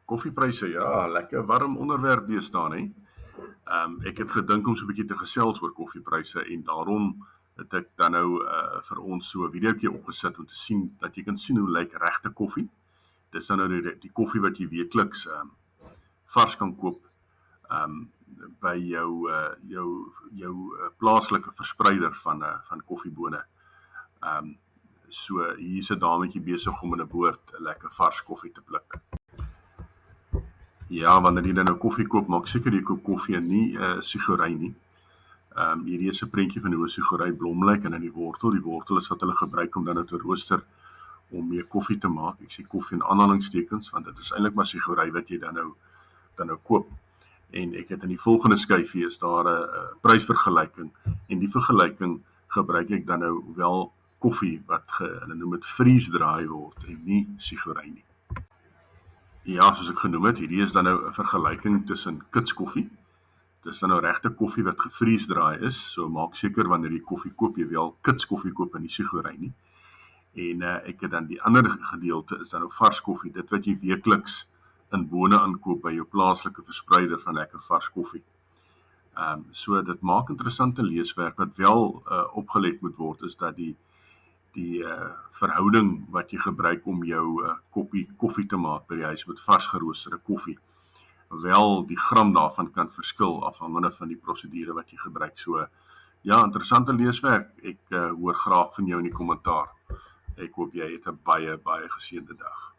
Koffiepryse, ja, lekker warm onderwerp deesdae, hè. Ek het gedink om so 'n bietjie te gesels oor koffiepryse en daarom het ek dan nou vir ons so 'n videoetjie opgesit om te sien dat jy kan sien hoe lyk regte koffie. Dis dan nou die koffie wat jy weekliks vars kan koop um, by jou plaaslike verspreider van koffiebone. So hier's 'n dametjie besig om in 'n boord 'n lekker vars koffie te pluk. Ja, wanneer jy dan nou koffie koop, maak seker jy koop koffie en nie sigorei nie. Hierdie is 'n prentjie van hoe 'n sigorei blom lyk en in die wortel. Die wortel is wat hulle gebruik om dan nou te rooster om mee koffie te maak. Ek sê koffie in aanhalingstekens want dit is eintlik maar sigorei wat jy dan nou koop. En ek het in die volgende skyfie is daar 'n prysvergelyking en die vergelyking gebruik ek dan nou wel koffie wat hulle noem dit freeze-dry word en nie sigorei nie. Ja, soos ek genoem het, hierdie is dan nou 'n vergelyking tussen kitskoffie. Dis dan nou regte koffie wat gefreeze-dry is, so maak seker wanneer jy koffie koop, jy wel kitskoffie koop en nie sigorei nie. En ek het dan die ander gedeelte is dan nou vars koffie, dit wat jy weekliks in bone aankoop by jou plaaslike verspreider van lekker vars koffie. So dit maak interessante leeswerk wat wel opgelet moet word is dat die verhouding wat jy gebruik om jou koppie koffie te maak by die huis met vars geroosterde koffie, wel die gram daarvan kan verskil afhangende van die prosedure wat jy gebruik. So ja, interessante leeswerk. Ek hoor graag van jou in die kommentaar. Ek hoop jy het 'n baie geseënde dag.